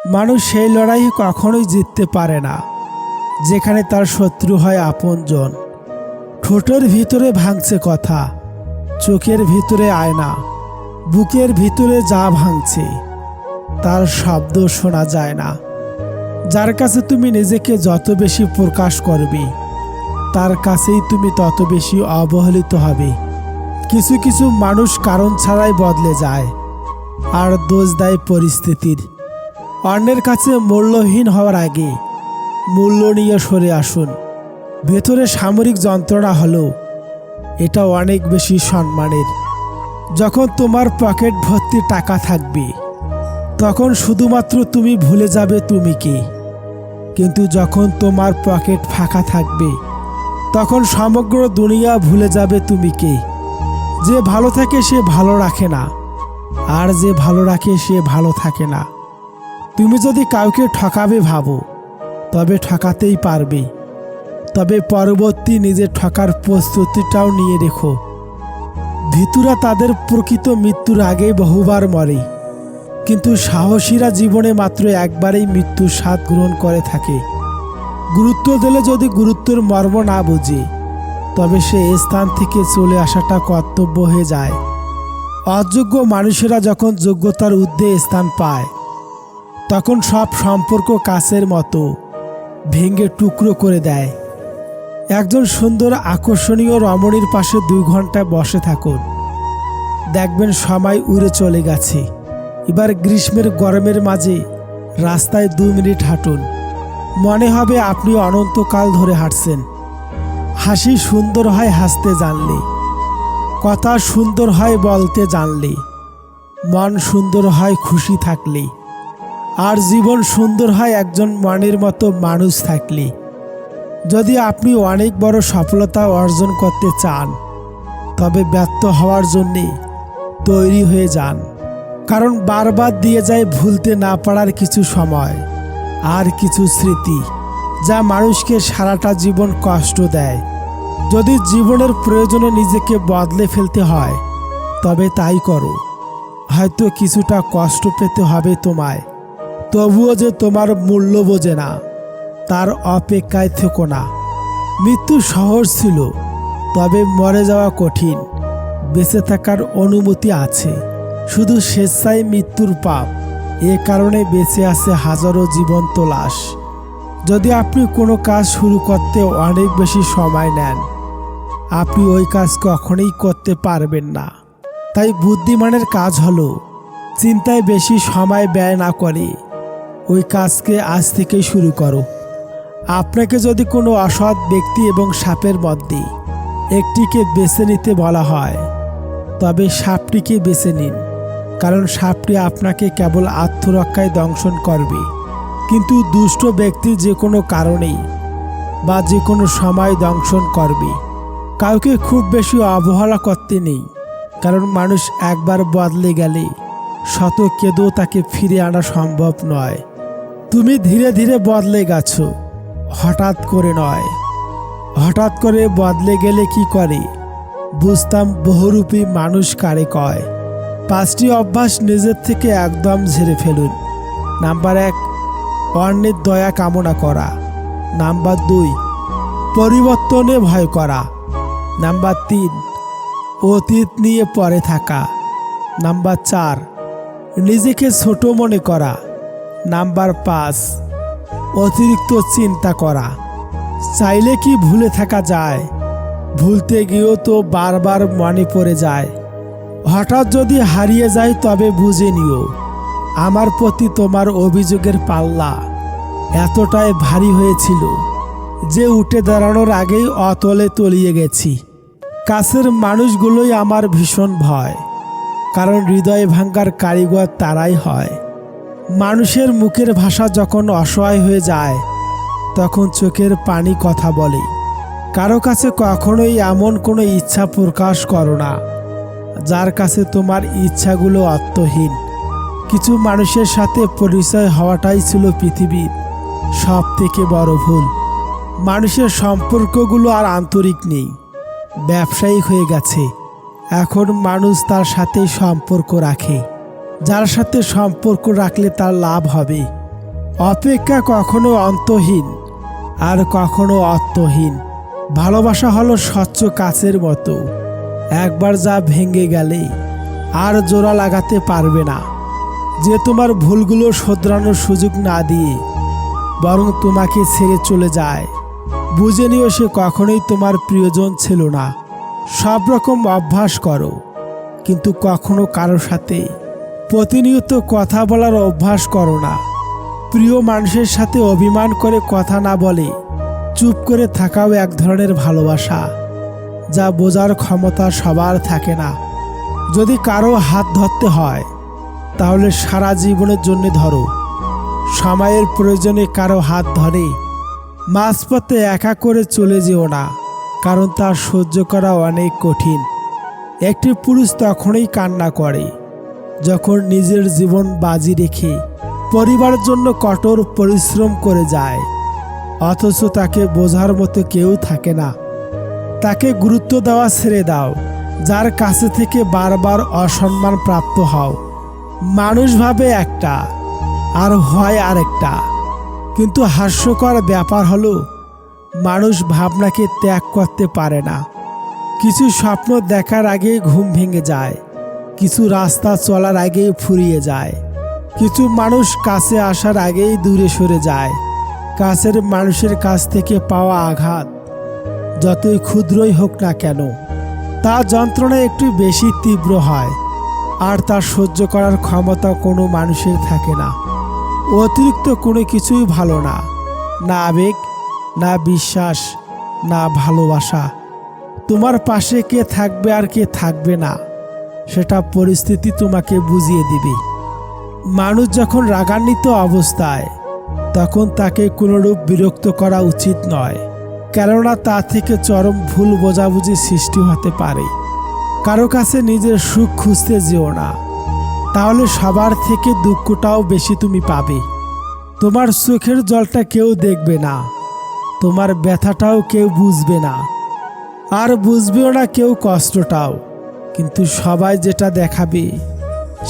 মানুষ সেই লড়াই কখনোই জিততে পারে না যেখানে তার শত্রু হয় আপনজন। ঠোঁটের ভিতরে ভাঙছে কথা, চোখের ভিতরে আয়না, বুকের ভিতরে যা ভাঙছে তার শব্দ শোনা যায় না। যার কাছে তুমি নিজেকে যত বেশি প্রকাশ করবে তার কাছেই তুমি তত বেশি অবহেলিত হবে। কিছু কিছু মানুষ কারণ ছাড়াই বদলে যায়, আর দোষ দেয় পরিস্থিতির। অন্যের কাছে মূল্যহীন হওয়ার আগে মূল্য নিয়ে সরে আসুন। ভেতরে সামরিক যন্ত্রণা হলো এটা অনেক বেশি সম্মানের। যখন তোমার পকেট ভর্তি টাকা থাকবে তখন শুধুমাত্র তুমি ভুলে যাবে তুমি কে। কিন্তু যখন তোমার পকেট ফাঁকা থাকবে তখন সমগ্র দুনিয়া ভুলে যাবে তুমি কে। যে ভালো থাকে সে ভালো রাখে না, আর যে ভালো রাখে সে ভালো থাকে না। তুমি যদি কাউকে ঠকাবে ভাবো তবে ঠকাতেই পারবে, তবে পরবর্তী নিজের ঠকার প্রস্তুতিটাও নিয়ে রেখো। ভিতুরা তাদের প্রকৃত মৃত্যুর আগেই বহুবার মরে, কিন্তু সাহসীরা জীবনে মাত্র একবারেই মৃত্যুর স্বাদ গ্রহণ করে থাকে। গুরুত্ব দিলে যদি গুরুত্বের মর্ম না বুঝে তবে সে স্থান থেকে চলে আসাটা কর্তব্য হয়ে যায়। অযোগ্য মানুষেরা যখন যোগ্যতার ঊর্ধ্বে স্থান পায় তখন সব সম্পর্ক কাছের মতো ভেঙে টুকরো করে দেয়। একজন সুন্দর আকর্ষণীয় রমণীর পাশে 2 ঘন্টা বসে থাকুন, দেখবেন সময় উড়ে চলে গেছে। এবার গ্রীষ্মের গরমের মাঝে রাস্তায় 2 মিনিট হাঁটুন, মনে হবে আপনি অনন্তকাল ধরে হাঁটছেন। হাসি সুন্দর হয় হাসতে জানলে, কথা সুন্দর হয় বলতে জানলে, মন সুন্দর হয় খুশি থাকলে, আর জীবন সুন্দর হয় একজন মনের মতো মানুষ থাকলে। যদি আপনি অনেক বড় সফলতা অর্জন করতে চান তবে ব্যর্থ হওয়ার জন্যে তৈরি হয়ে যান, কারণ বারবার দিয়ে যায় ভুলতে না পারার কিছু সময় আর কিছু স্মৃতি, যা মানুষকে সারাটা জীবন কষ্ট দেয়। যদি জীবনের প্রয়োজনে নিজেকে বদলে ফেলতে হয় তবে তাই করো। হয়তো কিছুটা কষ্ট পেতে হবে তোমায়, তবুও যে তোমার মূল্য বোঝে না তার অপেক্ষায় থেকো না। মৃত্যু সহজ ছিল, তবে মরে যাওয়া কঠিন। বেঁচে থাকার অনুমতি আছে, শুধু স্বেচ্ছায় মৃত্যুর পাপ। এ কারণে বেঁচে আছে হাজারো জীবন্ত লাশ। যদি আপনি কোনো কাজ শুরু করতে অনেক বেশি সময় নেন আপনি ওই কাজ কখনোই করতে পারবেন না। তাই বুদ্ধিমানের কাজ হলো চিন্তায় বেশি সময় ব্যয় না করে ওই কাজকে আজ থেকেই শুরু করো। আপনাকে যদি কোনো অসৎ ব্যক্তি এবং সাপের মধ্যে একটিকে বেছে নিতে বলা হয় তবে সাপটিকে বেছে নিন, কারণ সাপটি আপনাকে কেবল আত্মরক্ষায় দংশন করবে। কিন্তু দুষ্ট ব্যক্তি যে কোনো কারণেই বা যে কোনো সময় দংশন করবে। কাউকে খুব বেশি অবহেলা করতে নেই, কারণ মানুষ একবার বদলে গেলে শত কেঁদেও তাকে ফিরে আনা সম্ভব নয়। তুমি ধীরে ধীরে বদলে গেছো, হঠাৎ করে নয়। হঠাৎ করে বদলে গেলে কি করে বুঝতাম বহুরূপী মানুষ কারে কয়। 5টি অভ্যাস নিজের থেকে একদম ঝেড়ে ফেলুন। নাম্বার 1, অন্যের দয়া কামনা করা। নাম্বার 2, পরিবর্তনে ভয় করা। নাম্বার 3, অতীত নিয়ে পড়ে থাকা। নাম্বার 4, নিজেকে ছোট মনে করা। নাম্বার 5, অতিরিক্ত চিন্তা করা। চাইলে কি ভুলে থাকা যায়? ভুলতে গিয়েও তো বারবার মনে পড়ে যায়। হঠাৎ যদি হারিয়ে যায় তবে বুঝে নিও আমার প্রতি তোমার অভিযোগের পাল্লা এতটাই ভারী হয়েছিল যে উঠে দাঁড়ানোর আগেই অতলে তলিয়ে গেছি। কাছের মানুষগুলোই আমার ভীষণ ভয়, কারণ হৃদয় ভাঙার কারিগর তারাই হয়। মানুষের মুখের ভাষা যখন অসহায় হয়ে যায় তখন চোখের পানি কথা বলে। কারো কাছে কখনোই এমন কোনো ইচ্ছা প্রকাশ করো না যার কাছে তোমার ইচ্ছাগুলো অর্থহীন। কিছু মানুষের সাথে পরিচয় হওয়াটাই ছিল পৃথিবীর সব থেকে বড় ভুল। মানুষের সম্পর্কগুলো আর আন্তরিক নেই, ব্যবসায়িক হয়ে গেছে। এখন মানুষ তার সাথেই সম্পর্ক রাখে যার সাথে সম্পর্ক রাখলে তার লাভ হবে, অপেক্ষা কখনো অন্তহীন আর কখনো অর্থহীন। ভালোবাসা হলো স্বচ্ছ কাচের মতো, একবার যা ভেঙে গেলে আর জোড়া লাগাতে পারবে না। যে তোমার ভুলগুলো শোধরানোর সুযোগ না দিয়ে বরং তোমাকে ছেড়ে চলে যায়, বুঝে নিও সে কখনোই তোমার প্রিয়জন ছিল না। সব রকম অভ্যাস করো, কিন্তু কখনো কারো সাথে প্রতিনিয়ত কথা বলার অভ্যাস করো না। প্রিয় মানুষের সাথে অভিমান করে কথা না বলে চুপ করে থাকাও এক ধরনের ভালোবাসা, যা বোঝার ক্ষমতা সবার থাকে না। যদি কারো হাত ধরতে হয় তাহলে সারা জীবনের জন্য ধরো। সময়ের প্রয়োজনে কারো হাত ধরে মাঝপথে একা করে চলে যেও না, কারণ তার সহ্য করা অনেক কঠিন। একটি পুরুষ তখনই কান্না করে যখন নিজের জীবন বাজি রেখে পরিবারের জন্য কঠোর পরিশ্রম করে যায়, অথচ তাকে বোঝার মতো কেউ থাকে না। তাকে গুরুত্ব দেওয়া ছেড়ে দাও, যার কাছে থেকে বারবার অসম্মান প্রাপ্ত হও। মানুষ ভাবে একটা আর হয় আরেকটা, কিন্তু হাস্যকর ব্যাপার হলো মানুষ ভাবনাকে ত্যাগ করতে পারে না। কিছু স্বপ্ন দেখার আগেই ঘুম ভেঙে যায়, কিছু রাস্তা চলার আগেই ফুরিয়ে যায়, কিছু মানুষ কাছে আসার আগেই দূরে সরে যায়। কাছের মানুষের কাছ থেকে পাওয়া আঘাত যতই ক্ষুদ্রই হোক না কেন, তা যন্ত্রণা একটু বেশি তীব্র হয়, আর তা সহ্য করার ক্ষমতা কোনো মানুষের থাকে না। অতিরিক্ত কোনো কিছুই ভালো না, না আবেগ, না বিশ্বাস, না ভালোবাসা। তোমার পাশে কে থাকবে আর কে থাকবে না সেটা পরিস্থিতি তোমাকে বুঝিয়ে দিবে। মানুষ যখন রাগান্বিত অবস্থায়, তখন তাকে কোনোরূপ বিরক্ত করা উচিত নয়, কেননা তা থেকে চরম ভুল বোঝাবুঝি সৃষ্টি হতে পারে। কারো কাছে নিজের সুখ খুঁজতে যেও না, তাহলে সবার থেকে দুঃখটাও বেশি তুমি পাবে। তোমার চোখের জলটা কেউ দেখবে না, তোমার ব্যথাটাও কেউ বুঝবে না, আর বুঝবেও না কেউ কষ্টটাও। কিন্তু সবাই যেটা দেখাবে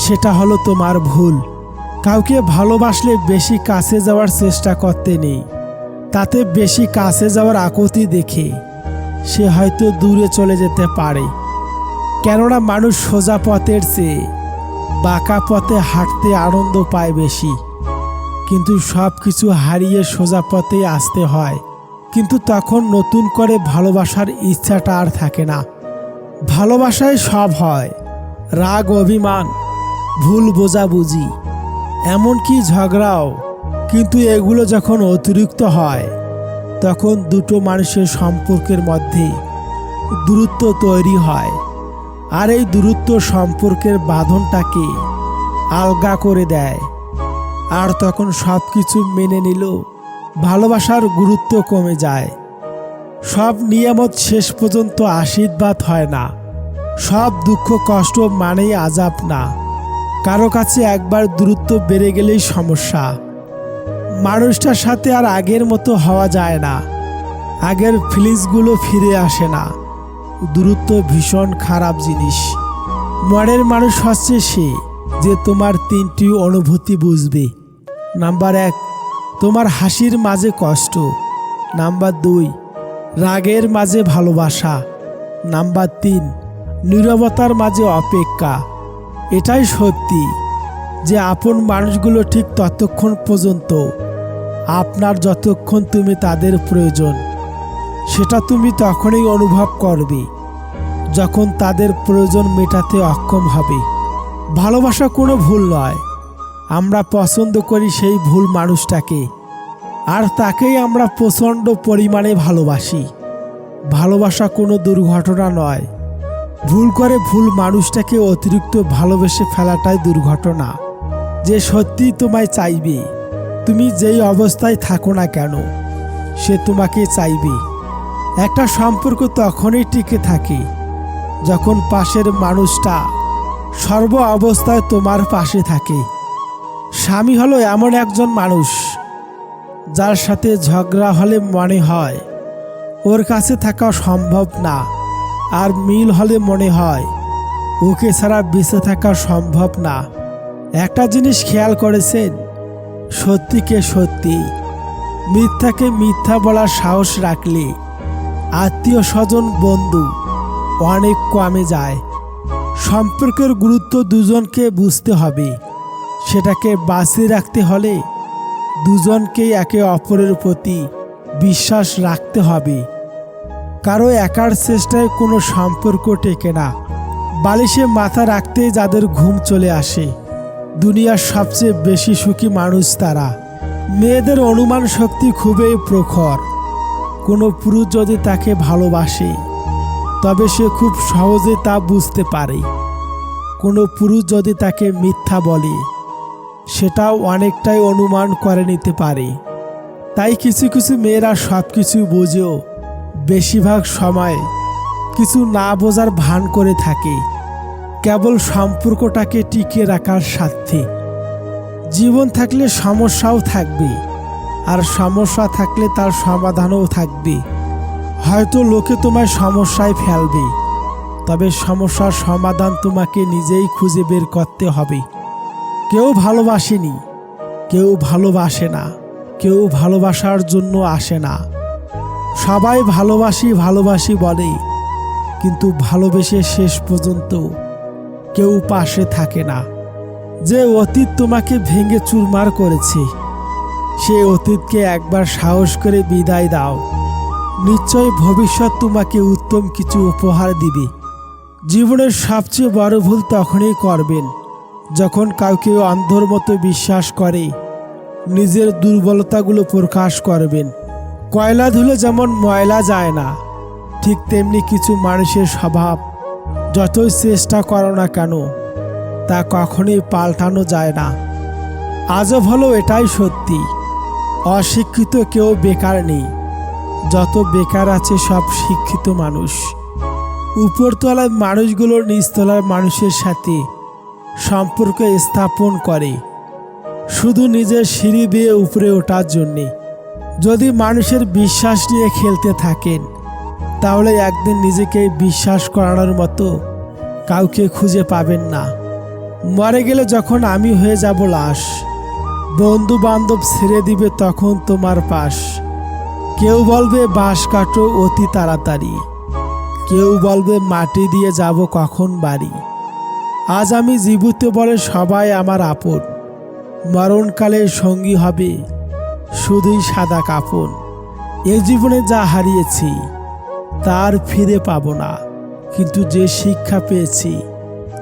সেটা হলো তোমার ভুল। কাউকে ভালোবাসলে বেশি কাছে যাওয়ার চেষ্টা করতে নেই, তাতে বেশি কাছে যাওয়ার আকুতি দেখে সে হয়তো দূরে চলে যেতে পারে। কেননা মানুষ সোজা পথের চেয়ে বাঁকা পথে হাঁটতে আনন্দ পায় বেশি, কিন্তু সব কিছু হারিয়ে সোজা পথে আসতে হয়। কিন্তু তখন নতুন করে ভালোবাসার ইচ্ছাটা আর থাকে না। ভালোবাসায় সব হয়, রাগ, অভিমান, ভুল বোঝাবুঝি, এমনকি ঝগড়াও। কিন্তু এগুলো যখন অতিরিক্ত হয়, তখন দুটো মানুষের সম্পর্কের মধ্যে দূরত্ব তৈরি হয়, আর এই দূরত্ব সম্পর্কের বাঁধনটাকে আলগা করে দেয়। আর তখন সব কিছু মেনে নিলেও ভালোবাসার গুরুত্ব কমে যায়। সব নিয়ামত শেষ পর্যন্ত আশীর্বাদ হয় না, সব দুঃখ কষ্ট মানেই আযাব না। কারো কাছে একবার দূরত্ব বেড়ে গেলেই সমস্যা। মানুষটার সাথে আর আগের মতো হওয়া যায় না, আগের ফিলিংসগুলো ফিরে আসে না। দূরত্ব ভীষণ খারাপ জিনিস। মনের মানুষ হচ্ছে সে যে তোমার তিনটি অনুভূতি বুঝবে। নাম্বার 1, তোমার হাসির মাঝে কষ্ট। নাম্বার 2, রাগের মাঝে ভালোবাসা। নাম্বার 3, নীরবতার মাঝে অপেক্ষা। এটাই সত্যি যে আপন মানুষগুলো ঠিক ততক্ষণ পর্যন্ত আপনার যতক্ষণ তুমি তাদের প্রয়োজন। সেটা তুমি তখনই অনুভব করবে যখন তাদের প্রয়োজন মেটাতে অক্ষম হবে। ভালোবাসা কোনো ভুল নয়, আমরা পছন্দ করি সেই ভুল মানুষটাকে, আর তাকেই আমরা প্রচণ্ড পরিমাণে ভালোবাসি। ভালোবাসা কোনো দুর্ঘটনা নয়, ভুল করে ভুল মানুষটাকে অতিরিক্ত ভালোবেসে ফেলাটাই দুর্ঘটনা। যে সত্যি তোমায় চাইবে, তুমি যেই অবস্থায় থাকো না কেন, সে তোমাকে চাইবে। একটা সম্পর্ক তখনই টিকে থাকে যখন পাশের মানুষটা সর্ব অবস্থায় তোমার পাশে থাকে। স্বামী হলো এমন একজন মানুষ যার সাথে ঝগড়া হলে মনে হয় ওর কাছে থাকা সম্ভব না, আর মিল হলে মনে হয় ওকে ছাড়া বেঁচে থাকা সম্ভব না। একটা জিনিস খেয়াল করেছেন, সত্যিকে সত্যি, মিথ্যাকে মিথ্যা বলার সাহস রাখলে আত্মীয় স্বজন বন্ধু অনেক কমে যায়। সম্পর্কের গুরুত্ব দুজনকে বুঝতে হবে। সেটাকে বাঁচিয়ে রাখতে হলে দুজনকেই একে অপরের প্রতি বিশ্বাস রাখতে হবে। কারো একার চেষ্টায় কোনো সম্পর্ক টেকে না। বালিশে মাথা রাখতেই যাদের ঘুম চলে আসে, দুনিয়ার সবচেয়ে বেশি সুখী মানুষ তারা। মেয়েদের অনুমান শক্তি খুবই প্রখর। কোনো পুরুষ যদি তাকে ভালোবাসে তবে সে খুব সহজে তা বুঝতে পারে। কোনো পুরুষ যদি তাকে মিথ্যা বলে সেটাও অনেকটাই অনুমান করে নিতে পারে। তাই কিছু কিছু মেয়েরা সব কিছু বোঝেও বেশিরভাগ সময় কিছু না বোঝার ভান করে থাকে, কেবল সম্পর্কটাকে টিকিয়ে রাখার স্বার্থে। জীবন থাকলে সমস্যাও থাকবে, আর সমস্যা থাকলে তার সমাধানও থাকবে। হয়তো লোকে তোমায় সমস্যায় ফেলবে, তবে সমস্যার সমাধান তোমাকে নিজেই খুঁজে বের করতে হবে। কেউ ভালোবাসেনি, কেউ ভালোবাসে না, কেউ ভালোবাসার জন্য আসে না। সবাই ভালোবাসি ভালোবাসি বলে, কিন্তু ভালোবেসে শেষ পর্যন্ত কেউ পাশে থাকে না। যে অতীত তোমাকে ভেঙে চুরমার করেছে, সে অতীতকে একবার সাহস করে বিদায় দাও। নিশ্চয় ভবিষ্যৎ তোমাকে উত্তম কিছু উপহার দিবে। জীবনের সবচেয়ে বড় ভুল তখনই করবেন যখন কাউকে অন্ধর মতো বিশ্বাস করে নিজের দুর্বলতাগুলো প্রকাশ করবেন। কয়লা ধুলে যেমন ময়লা যায় না, ঠিক তেমনি কিছু মানুষের স্বভাব যতই চেষ্টা করো না কেন তা কখনোই পাল্টানো যায় না। আজব হলো এটাই সত্যি, অশিক্ষিত কেউ বেকার নেই। যত বেকার আছে সব শিক্ষিত মানুষ। উপরতলার মানুষগুলো নিচতলার মানুষের সাথে সম্পর্ক স্থাপন করে শুধু নিজের সিঁড়ি দিয়ে উপরে ওঠার জন্যে। যদি মানুষের বিশ্বাস নিয়ে খেলতে থাকেন তাহলে একদিন নিজেকে বিশ্বাস করানোর মতো কাউকে খুঁজে পাবেন না। মরে গেলে যখন আমি হয়ে যাব লাশ, বন্ধু বান্ধব ছেড়ে দিবে তখন তোমার পাশ। কেউ বলবে বাঁশ কাটো অতি তাড়াতাড়ি, কেউ বলবে মাটি দিয়ে যাব কখন বাড়ি। আজ আমি জীবিত বলে সবাই আমার আপন, মরণকালে সঙ্গী হবে শুধুই সাদা কাফন। এ জীবনে যা হারিয়েছি তার ফিরে পাবো না, কিন্তু যে শিক্ষা পেয়েছি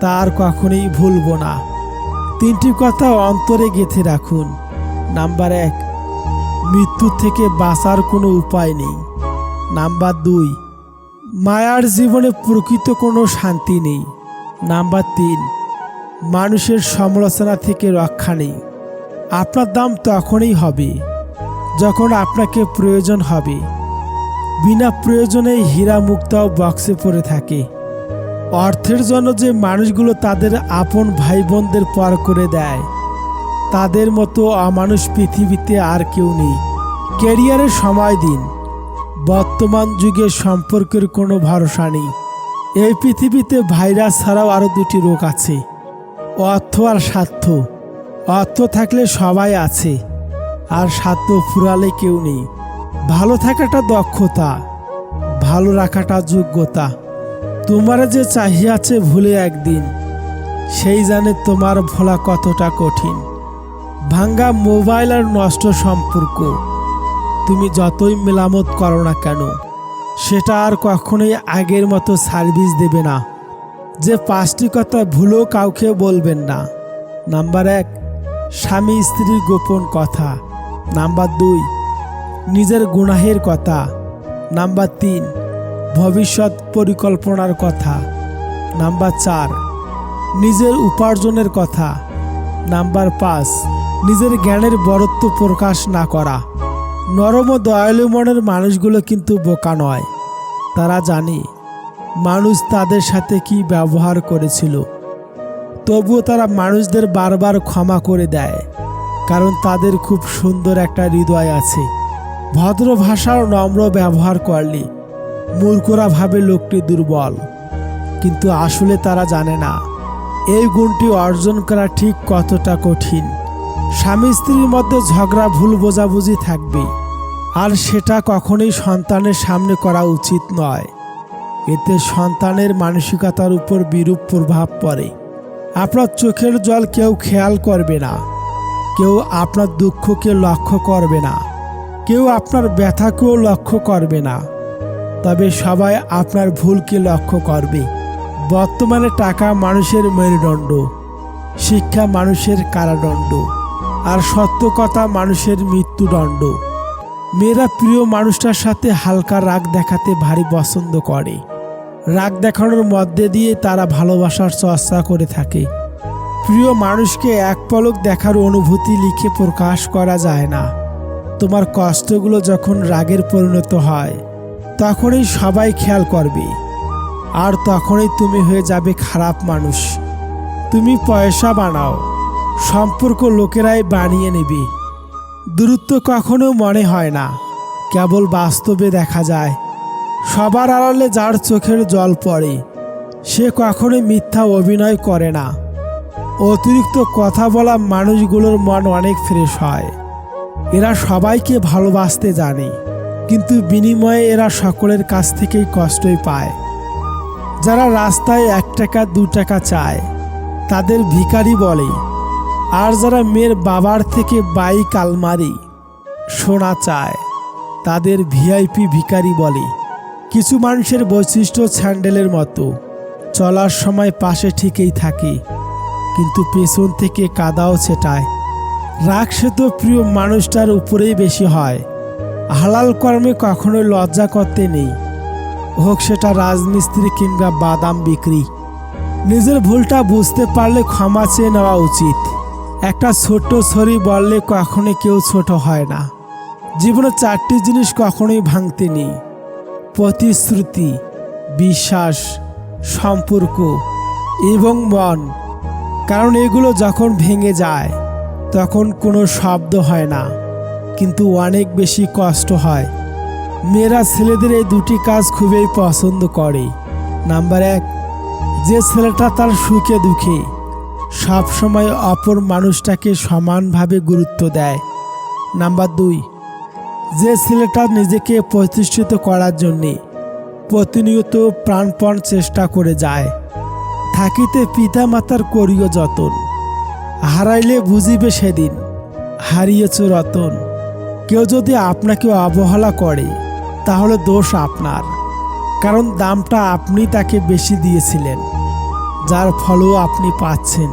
তার কখনোই ভুলব না। তিনটি কথা অন্তরে গেঁথে রাখুন। নাম্বার 1, মৃত্যু থেকে বাঁচার কোনো উপায় নেই। নাম্বার 2, মায়ার জীবনে প্রকৃত কোনো শান্তি নেই। নাম্বার 3, মানুষের সমালোচনা থেকে রক্ষা নেই। আপনার দাম তখনই হবে যখন আপনাকে প্রয়োজন হবে। বিনা প্রয়োজনে হীরা মুক্তাও বক্সে পড়ে থাকে। অর্থের জন্য যে মানুষগুলো তাদের আপন ভাই বোনদের পর করে দেয়, তাদের মতো অমানুষ পৃথিবীতে আর কেউ নেই। ক্যারিয়ারে সময় দিন। বর্তমান যুগে সম্পর্কের কোনো ভরসা নেই। এই পৃথিবীতে ভাইরাস ছাড়াও আরও 2টি রোগ আছে, অর্থ আর স্বার্থ। অর্থ থাকলে সবাই আছে, আর স্বার্থ ফুরালে কেউ নেই। ভালো থাকাটা দক্ষতা, ভালো রাখাটা যোগ্যতা। তোমার যে চাহিয়াছে ভুলে একদিন, সেই জানে তোমার ভোলা কতটা কঠিন। ভাঙ্গা মোবাইল আর নষ্ট সম্পর্ক তুমি যতই মেরামত করো না কেন, সেটা আর কখনোই আগের মতো সার্ভিস দেবে না। যে 5টি কথা ভুলেও কাউকে বলবেন না। নাম্বার 1, স্বামী স্ত্রীর গোপন কথা। নাম্বার 2, নিজের গুনাহের কথা। নাম্বার 3, ভবিষ্যৎ পরিকল্পনার কথা। নাম্বার 4, নিজের উপার্জনের কথা। নাম্বার 5, নিজের জ্ঞানের বড়ত্ব প্রকাশ না করা। নরম ও দয়ালু মনের মানুষগুলো কিন্তু বোকা নয়। তারা জানে মানুষ তাদের সাথে কি ব্যবহার করেছিল, তবুও তারা মানুষদের বারবার ক্ষমা করে দেয়, কারণ তাদের খুব সুন্দর একটা হৃদয় আছে। ভদ্র ভাষার নম্র ব্যবহার করলে মূর্খরা ভাবে লোকটি দুর্বল, কিন্তু আসলে তারা জানে না এই গুণটি অর্জন করা ঠিক কতটা কঠিন। স্বামী স্ত্রীর মধ্যে ঝগড়া ভুল বোঝাবুঝি থাকবে, আর সেটা কখনোই সন্তানের সামনে করা উচিত নয়। এতে সন্তানের মানসিকতার উপর বিরূপ প্রভাব পড়ে। আপনার চোখের জল কেউ খেয়াল করবে না, কেউ আপনার দুঃখকে লক্ষ্য করবে না, কেউ আপনার ব্যথাকেও লক্ষ্য করবে না, তবে সবাই আপনার ভুলকে লক্ষ্য করবে। বর্তমানে টাকা মানুষের মেরুদণ্ড, শিক্ষা মানুষের কারাদণ্ড, আর সত্য কথা মানুষের মৃত্যুদণ্ড। মেয়েরা প্রিয় মানুষটার সাথে হালকা রাগ দেখাতে ভারী পছন্দ করে। রাগ দেখানোর মধ্যে দিয়ে তারা ভালোবাসার চর্চা করে থাকে। প্রিয় মানুষকে এক পলক দেখার অনুভূতি লিখে প্রকাশ করা যায় না। তোমার কষ্টগুলো যখন রাগের পরিণত হয়, তখনই সবাই খেয়াল করবে, আর তখনই তুমি হয়ে যাবে খারাপ মানুষ। তুমি পয়সা বানাও, সম্পর্ক লোকেরাই বানিয়ে নেবে। দূরত্ব কখনো মনে হয় না, কেবল বাস্তবে দেখা যায়। সবার আড়ালে যার চোখের জল পড়ে, সে কখনোই মিথ্যা অভিনয় করে না। অতিরিক্ত কথা বলা মানুষগুলোর মন অনেক ফ্রেশ হয়। এরা সবাইকে ভালোবাসতে জানে, কিন্তু বিনিময়ে এরা সকলের কাছ থেকেই কষ্টই পায়। যারা রাস্তায় 1 টাকা 2 টাকা চায়, তাদের ভিখারি বলে। আর যারা মেয়ের বাবার থেকে বাইক, আলমারি, সোনা চায়, তাদের ভিআইপি ভিখারি বলে। কিছু মানুষের বৈশিষ্ট্য স্যান্ডেলের মতো, চলার সময় পাশে ঠিকই থাকে, কিন্তু পেছন থেকে কাদাও ছেটায়। রাগ সে তো প্রিয় মানুষটার উপরেই বেশি হয়। হালাল কর্মে কখনোই লজ্জা করতে নেই, হোক সেটা রাজমিস্ত্রি কিংবা বাদাম বিক্রি। নিজের ভুলটা বুঝতে পারলে ক্ষমা চেয়ে নেওয়া উচিত। একটা ছোট্ট সরি বললে কখনোই কেউ ছোট হয় না। জীবনে 4টি জিনিস কখনোই ভাঙতে নেই: প্রতিশ্রুতি, বিশ্বাস, সম্পর্ক এবং মন। কারণ এগুলো যখন ভেঙে যায়, তখন কোনো শব্দ হয় না, কিন্তু অনেক বেশি কষ্ট হয়। মেয়েরা ছেলেদের এই 2টি কাজ খুবই পছন্দ করে। নাম্বার 1, যে ছেলেটা তার সুখে দুঃখে সবসময় অপর মানুষটাকে সমানভাবে গুরুত্ব দেয়। নাম্বার 2, যে ছেলেটা নিজেকে প্রতিষ্ঠিত করার জন্যে প্রতিনিয়ত প্রাণপণ চেষ্টা করে যায়। থাকিতে পিতা মাতার করিও যতন, হারাইলে বুঝিবে সেদিন হারিয়েছ রতন। কেউ যদি আপনাকে অবহেলা করে, তাহলে দোষ আপনার, কারণ দামটা আপনি তাকে বেশি দিয়েছিলেন, যার ফলও আপনি পাচ্ছেন।